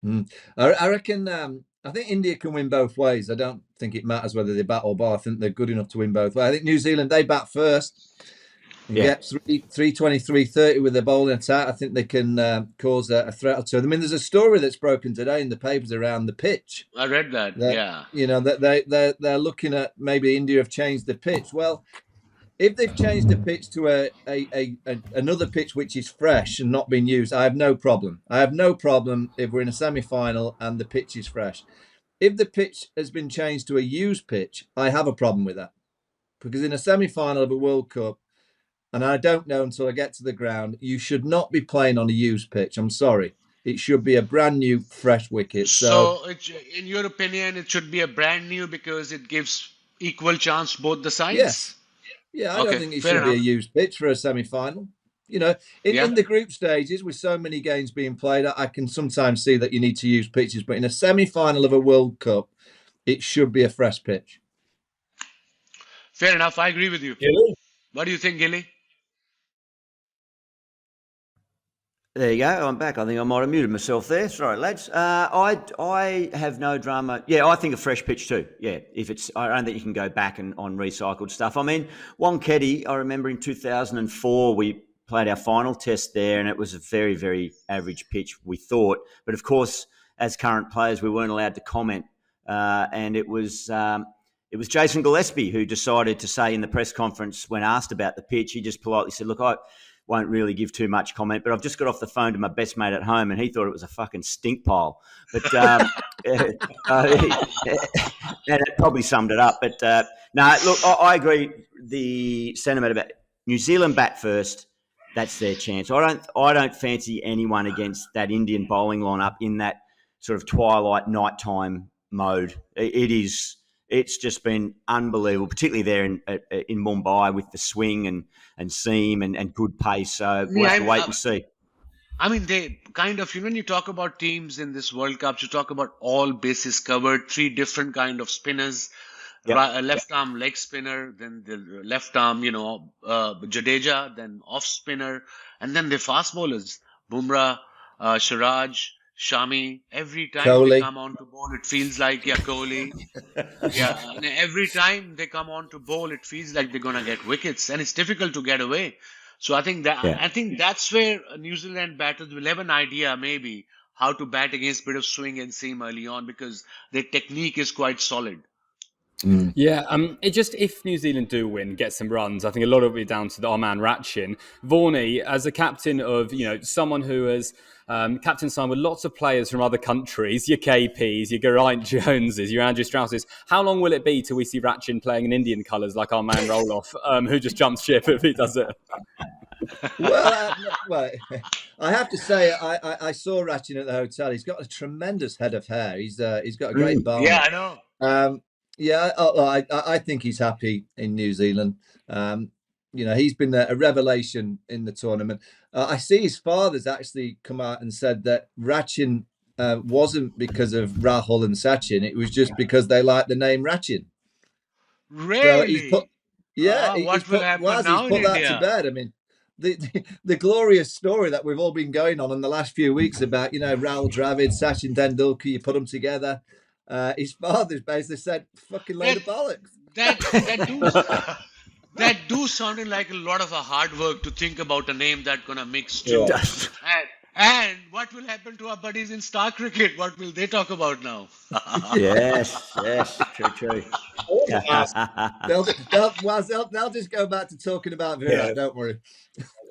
I reckon. I think India can win both ways. I don't think it matters whether they bat or bowl. I think they're good enough to win both ways. I think New Zealand, they bat first. Get 320, 330 with their bowling attack. I think they can cause a threat or two. I mean, there's a story that's broken today in the papers around the pitch. I read that. They're looking at maybe India have changed the pitch. Well, if they've changed the pitch to another pitch which is fresh and not been used, I have no problem. I have no problem if we're in a semi-final and the pitch is fresh. If the pitch has been changed to a used pitch, I have a problem with that. Because in a semi-final of a World Cup, and I don't know until I get to the ground, you should not be playing on a used pitch. I'm sorry. It should be a brand new, fresh wicket. So, in your opinion, it should be a brand new because it gives equal chance both the sides? Yes. Yeah, I don't think it should be a used pitch for a semi-final. You know, in the group stages, with so many games being played, I can sometimes see that you need to use pitches. But in a semi-final of a World Cup, it should be a fresh pitch. Fair enough. I agree with you. Gilly? What do you think, Gilly? There you go. I'm back. I think I might have muted myself there. Sorry, lads. I have no drama. Yeah, I think a fresh pitch too. Yeah, I don't think you can go back on recycled stuff. I mean, Wonketty, I remember in 2004 we played our final test there, and it was a very, very average pitch, we thought. But of course, as current players, we weren't allowed to comment, and it was Jason Gillespie who decided to say in the press conference when asked about the pitch, he just politely said, "Look, I won't really give too much comment, but I've just got off the phone to my best mate at home and he thought it was a fucking stink pile." But that probably summed it up. But no, look, I agree. The sentiment about New Zealand bat first, that's their chance. I don't fancy anyone against that Indian bowling lineup in that sort of twilight nighttime mode. It's just been unbelievable, particularly there in Mumbai with the swing and seam and good pace. So we'll have to wait and see. I mean, they kind of, when you talk about teams in this World Cup, you talk about all bases covered, 3 different kind of spinners, a left arm leg spinner, then the left arm, Jadeja, then off spinner, and then the fast bowlers, Bumrah, Siraj, Shami. Every time Kohli. They come on to bowl, it feels like, Kohli. And every time they come on to bowl, it feels like they're going to get wickets, and it's difficult to get away. So I think that's where New Zealand batters will have an idea maybe how to bat against a bit of swing and seam early on because their technique is quite solid. Yeah, if New Zealand do win, get some runs, I think a lot of it will be down to our man Ratchin. Vaughany, as a captain of, someone who has captain signed with lots of players from other countries, your KPs, your Geraint Joneses, your Andrew Strausses, how long will it be till we see Ratchin playing in Indian colours like our man Roloff, who just jumps ship if he does it? Well, I have to say, I saw Ratchin at the hotel. He's got a tremendous head of hair. He's got a great barn. Yeah, I know. I think he's happy in New Zealand. He's been a revelation in the tournament. I see his father's actually come out and said that Ratchin wasn't because of Rahul and Sachin. It was just because they like the name Ratchin. Really? So he's put that to bed. I mean, the glorious story that we've all been going on in the last few weeks about, Rahul Dravid, Sachin Tendulkar, you put them together. His father's basically said, "Fucking load of bollocks." That do sounding like a lot of a hard work to think about a name that's gonna mix too. Yeah. And what will happen to our buddies in Star Cricket? What will they talk about now? Yes, true. They'll just go back to talking about Virat. Don't worry.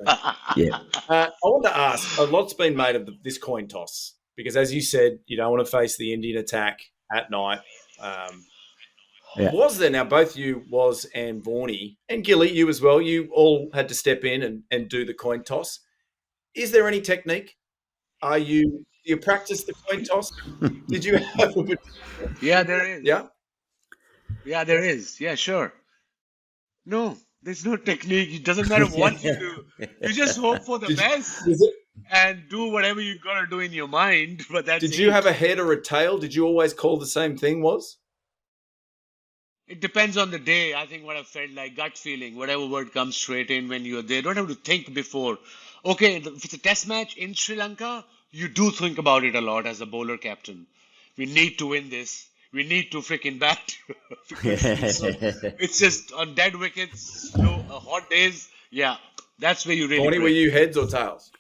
I want to ask. A lot's been made of this coin toss because, as you said, you don't want to face the Indian attack at night. Was there, now both you, Was and Vaughany, and Gilly, you as well, you all had to step in and do the coin toss. Is there any technique? Do you practice the coin toss? Did you have Yeah, there is. Yeah? Yeah, there is. Yeah, sure. No, there's no technique. It doesn't matter what you do. You just hope for the best and do whatever you got to do in your mind. But Did you have a head or a tail? Did you always call the same thing, Was? It depends on the day. I think what I felt like, gut feeling, whatever word comes straight in when you're there. Don't have to think before. Okay, if it's a test match in Sri Lanka, you do think about it a lot as a bowler captain. We need to win this. We need to freaking bat. It's just on dead wickets, hot days. Yeah, that's where you really. Vaughany, were you heads or tails?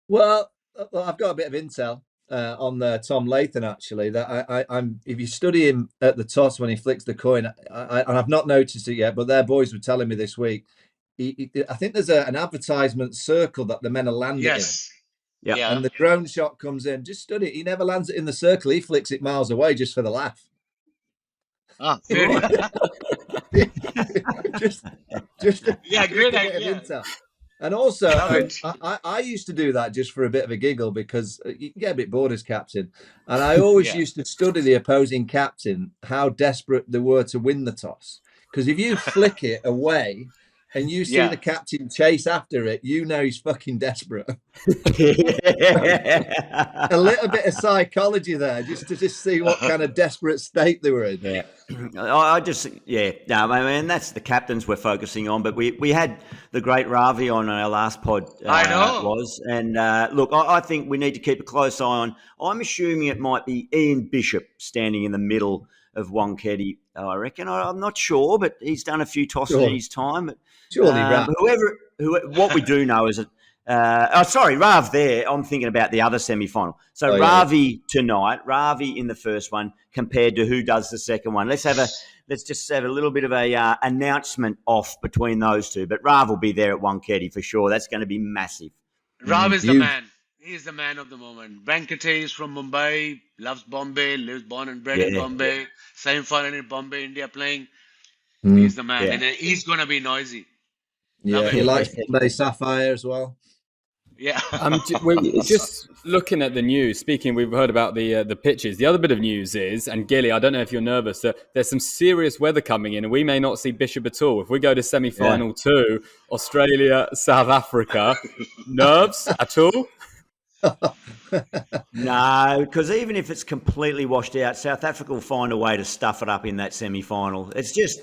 Well, I've got a bit of intel. on Tom Latham actually that I'm if you study him at the toss when he flicks the coin, and I've not noticed it yet, but their boys were telling me this week. I think there's an advertisement circle that the men are landing Yes. in. Yeah. And the drone shot comes in. Just study it. He never lands it in the circle. He flicks it miles away just for the laugh. Fair. just Great idea. And also, I used to do that just for a bit of a giggle because you can get a bit bored as captain. And I always used to study the opposing captain, how desperate they were to win the toss. Because if you flick it away and you see the captain chase after it, you know he's fucking desperate. A little bit of psychology there, just to see what kind of desperate state they were in. Yeah, I mean, that's the captains we're focusing on. But we had the great Ravi on our last pod. I know. And look, I think we need to keep a close eye on. I'm assuming it might be Ian Bishop standing in the middle of Wonkeddy, I reckon. I'm not sure, but he's done a few tosses in his time. But, surely, what we do know is Rav there, I'm thinking about the other semi-final. So Ravi tonight, Ravi in the first one compared to who does the second one. Let's just have a little bit of a announcement off between those two. But Rav will be there at Wonkeddy for sure. That's going to be massive. Rav is the man. He's the man of the moment. Venkatesh from Mumbai, loves Bombay, lives born and bred in Bombay. Semi-final in Bombay, India playing. He's the man. And he's going to be noisy. Yeah, he likes Bombay Sapphire as well. Yeah. We're just looking at the news. Speaking, we've heard about the pitches. The other bit of news is, and Gilly, I don't know if you're nervous, that there's some serious weather coming in, and we may not see Bishop at all. If we go to semi-final 2, Australia, South Africa, nerves at all? No, because even if it's completely washed out, South Africa will find a way to stuff it up in that semi-final. It's just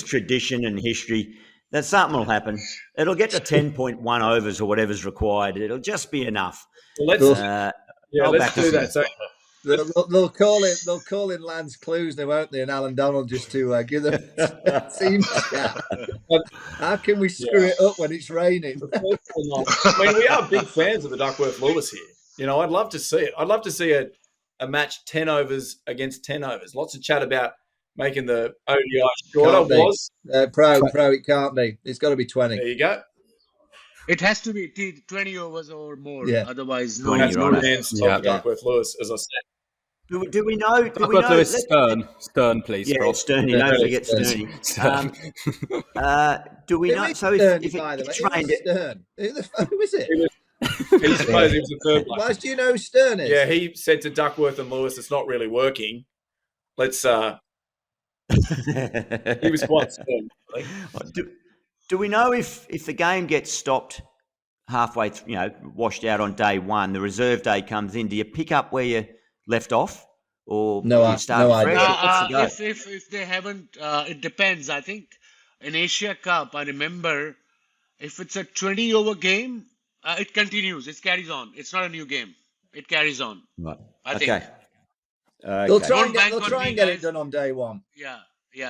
tradition and history. That something will happen. It'll get to 10.1 overs or whatever's required. It'll just be enough. Well, let's do that. So they'll call in Lance Clues, won't they? And Alan Donald just to give them a team chat. How can we screw it up when it's raining? I mean, we are big fans of the Duckworth Lewis here. You know, I'd love to see it. I'd love to see a match 10 overs against 10 overs. Lots of chat about making the ODI shorter. Pro, it can't be. It's got to be 20. There you go. It has to be 20 overs or more. Yeah. Otherwise, no. That's no hands to Duckworth Lewis, as I said. Do we know? Duckworth Lewis, Stern, please. Yeah, Stern. Don't forget Stern. Do we know? So if it's rained, who is it? He suppose he was the third one. Why do you know who Stern is? Yeah, he said to Duckworth and Lewis, "It's not really working. Let's." He was quite stern. Do we know if the game gets stopped halfway, washed out on day one, the reserve day comes in? Do you pick up where you left off, or do you start fresh? If they haven't, it depends. I think in Asia Cup, I remember if it's a 20-over game, it continues. It carries on. It's not a new game. It carries on. Right. I think. Okay. They'll try and get it done on day one. Yeah.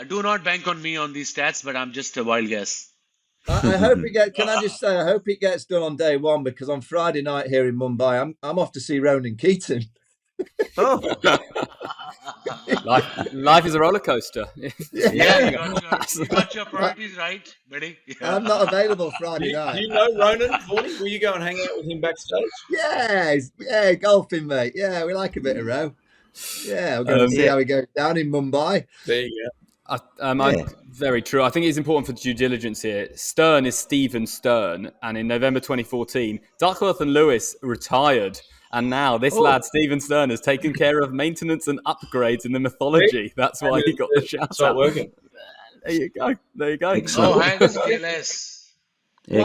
Do not bank on me on these stats, but I'm just a wild guess. I hope it gets. Can I just say, I hope it gets done on day one, because on Friday night here in Mumbai, I'm off to see Ronan Keaton. Oh. Life is a roller coaster. Yeah, you got your priorities right, buddy. Yeah. I'm not available Friday night. Do you know Ronan? Will you go and hang out with him backstage? Yeah, golfing, mate. Yeah, we like a bit of row. Yeah, we're going to see how he goes down in Mumbai. There you go. Very true. I think it's important for due diligence here. Stern is Stephen Stern, and in November 2014, Duckworth and Lewis retired, and now this lad, Stephen Stern, has taken care of maintenance and upgrades in the mythology. That's why he got the shout out. Working. There you go. Excellent. Why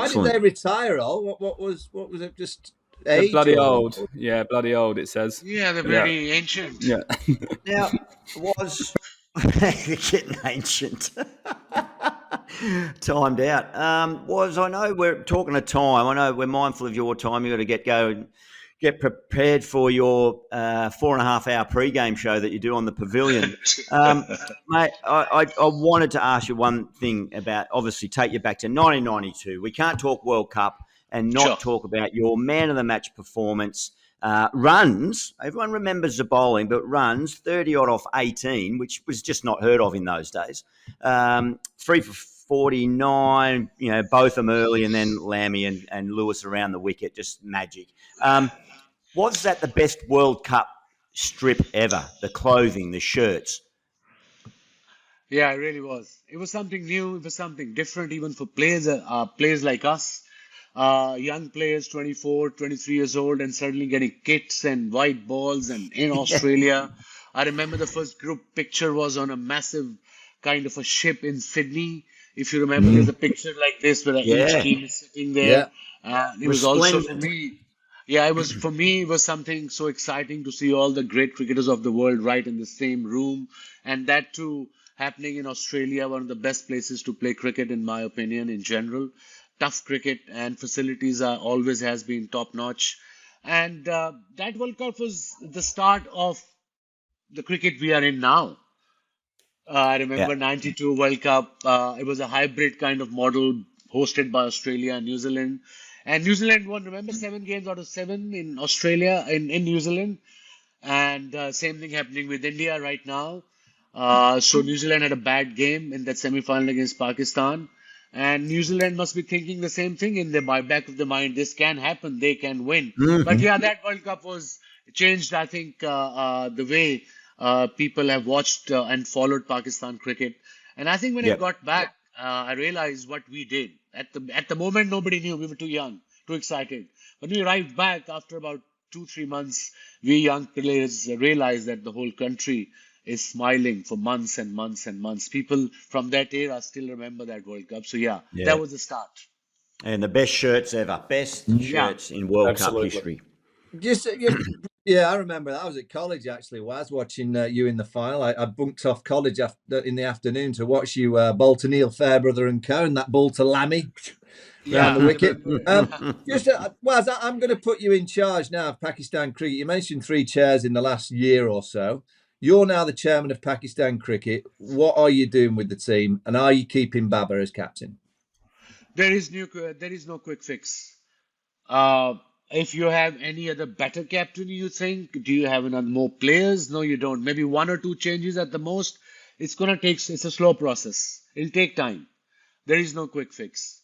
did they retire all? What was it? Just age? Bloody old. Yeah, bloody old, it says. Yeah, they're very ancient. Yeah. Now, getting ancient. Timed out. I know we're talking of time. I know we're mindful of your time. You've got to get prepared for your 4.5-hour pre-game show that you do on the Pavilion. Mate, I wanted to ask you one thing about, obviously, take you back to 1992. We can't talk World Cup and not talk about your man of the match performance Runs, everyone remembers the bowling, but runs 30 odd off 18, which was just not heard of in those days. 3 for 49, both them early, and then Lammy and Lewis around the wicket, just magic. Was that the best World Cup strip ever? The clothing, the shirts. Yeah, it really was. It was something new. It was something different, even for players like us, young players, 24, 23 years old, and suddenly getting kits and white balls. And in Australia, I remember the first group picture was on a massive kind of a ship in Sydney. If you remember, there's a picture like this where each team is sitting there. It was also for me. Yeah, it was something so exciting to see all the great cricketers of the world right in the same room, and that too happening in Australia, one of the best places to play cricket, in my opinion, in general. Tough cricket and facilities are always has been top notch, and that World Cup was the start of the cricket we are in now. I remember '92 World Cup. It was a hybrid kind of model hosted by Australia and New Zealand. And New Zealand won, remember, 7 games out of 7 in Australia, in New Zealand. And same thing happening with India right now. So New Zealand had a bad game in that semi-final against Pakistan. And New Zealand must be thinking the same thing in the back of the mind. This can happen. They can win. But yeah, that World Cup was changed, I think, the way people have watched and followed Pakistan cricket. And I think when I got back, I realized what we did. At the moment, nobody knew. We were too young, too excited. When we arrived back after about 2-3 months, we young players realized that the whole country is smiling for months and months and months. People from that era still remember that World Cup. So yeah, that was the start. And the best shirts ever. Best shirts in World Cup history. I remember that. I was at college, actually. I was watching you in the final. I bunked off college in the afternoon to watch you bowl to Neil Fairbrother and co, and that ball to Lammy around the wicket. I'm going to put you in charge now of Pakistan Cricket. You mentioned 3 chairs in the last year or so. You're now the chairman of Pakistan Cricket. What are you doing with the team, and are you keeping Babar as captain? There is no quick fix. If you have any other better captain, you think, do you have another more players? No, you don't. Maybe 1 or 2 changes at the most. It's a slow process. It'll take time. There is no quick fix.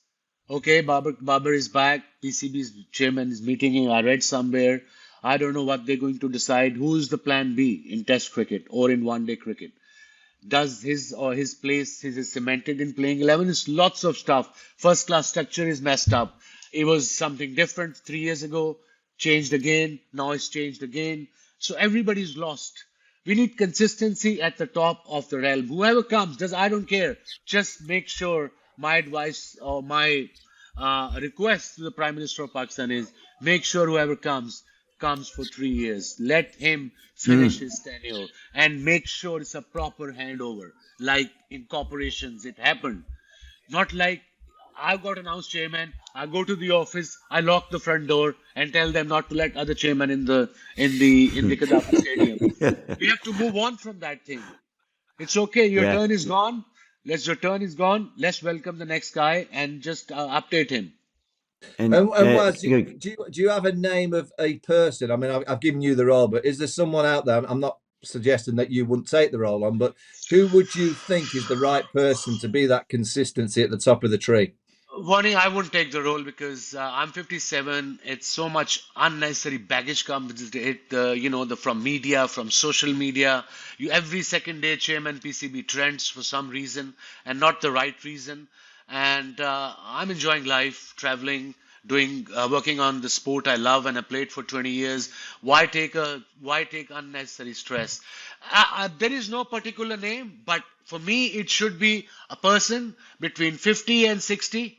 Okay, Babar is back. PCB's chairman is meeting him. I read somewhere. I don't know what they're going to decide. Who's the plan B in Test cricket or in one-day cricket? Does his place is cemented in playing 11? It's lots of stuff. First class structure is messed up. It was something different 3 years ago, changed again. Now it's changed again. So everybody's lost. We need consistency at the top of the realm. Whoever comes, I don't care. Just make sure my advice or my request to the Prime Minister of Pakistan is make sure whoever comes for 3 years. Let him finish his tenure and make sure it's a proper handover. Like in corporations, it happened. Not like I've got announced chairman. I go to the office, I lock the front door and tell them not to let other chairman in the Gaddafi Stadium. We have to move on from that thing. It's okay. Your turn is gone. Let's welcome the next guy and just update him. Do you have a name of a person? I mean, I've given you the role, but is there someone out there? I'm not suggesting that you wouldn't take the role on, but who would you think is the right person to be that consistency at the top of the tree? Vaughany, I wouldn't take the role because I'm 57. It's so much unnecessary baggage comes with it. From media, from social media. Every second day, chairman PCB trends for some reason and not the right reason. And I'm enjoying life, traveling, working on the sport I love and I played for 20 years. Why take unnecessary stress? There is no particular name, but for me, it should be a person between 50 and 60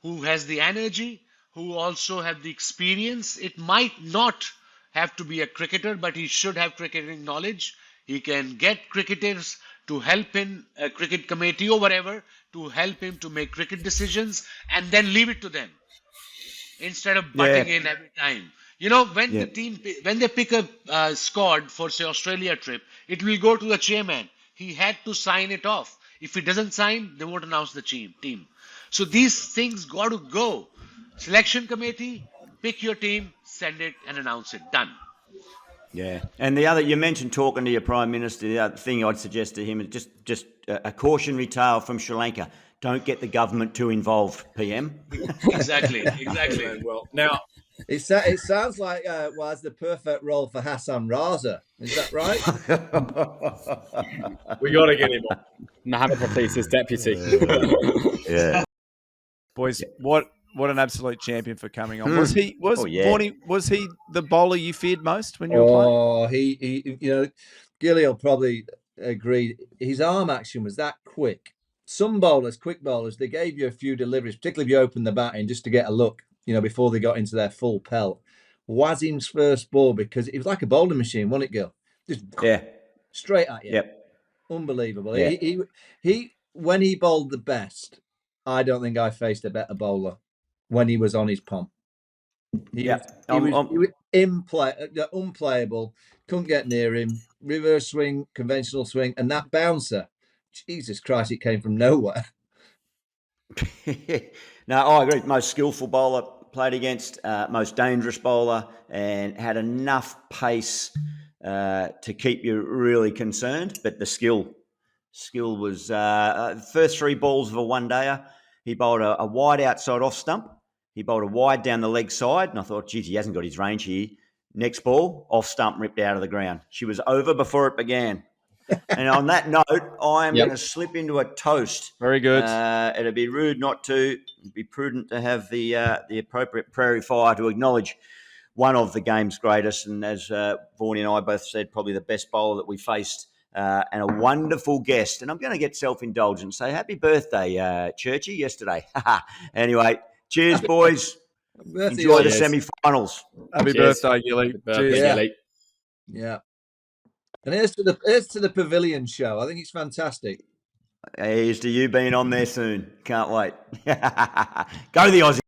who has the energy, who also have the experience. It might not have to be a cricketer, but he should have cricketing knowledge. He can get cricketers to help in a cricket committee or whatever, to help him to make cricket decisions and then leave it to them instead of butting in every time. When they pick a squad for, say, Australia trip, it will go to the chairman. He had to sign it off. If he doesn't sign, they won't announce the team. So these things got to go. Selection committee, Pick your team, send it, and announce it. Done. Yeah, and the other, you mentioned talking to your Prime Minister, the other thing I'd suggest to him is just a cautionary tale from Sri Lanka. Don't get the government too involved, PM. Exactly. Well, now It sounds like was the perfect role for Hasan Raza. Is that right? we got to get him on. Mohammed Hafeez's deputy. Yeah. Boys, what an absolute champion for coming on. Was Vaughany, was he the bowler you feared most when you were playing? Oh, he Gilly will probably agree. His arm action was that quick. Some bowlers, quick bowlers, they gave you a few deliveries, particularly if you opened the batting just to get a look, before they got into their full pelt. Wasim's first ball, because it was like a bowling machine, wasn't it, Gil? Just straight at you. Yep. Unbelievable. Yeah. He when he bowled the best, I don't think I faced a better bowler when he was on his pomp. He was unplayable. Couldn't get near him. Reverse swing, conventional swing, and that bouncer. Jesus Christ, it came from nowhere. No, I agree. Most skillful bowler played against, most dangerous bowler, and had enough pace to keep you really concerned. But the skill was first 3 balls of a one-dayer. He bowled a wide outside off stump. He bowled a wide down the leg side, and I thought, geez, he hasn't got his range here. Next ball, off stump, ripped out of the ground. She was over before it began. And on that note, I'm going to slip into a toast. Very good. It'd be rude not to. It'd be prudent to have the appropriate Prairie Fire to acknowledge one of the game's greatest, and as Vaughany and I both said, probably the best bowler that we faced, and a wonderful guest. And I'm going to get self-indulgent and say happy birthday, Churchy, yesterday. Anyway, cheers, boys. Enjoy the semi-finals. Happy birthday, Gilly. Cheers, Gilly. Yeah. And here's to the Pavilion show. I think it's fantastic. Here's to you being on there soon. Can't wait. Go the Aussies.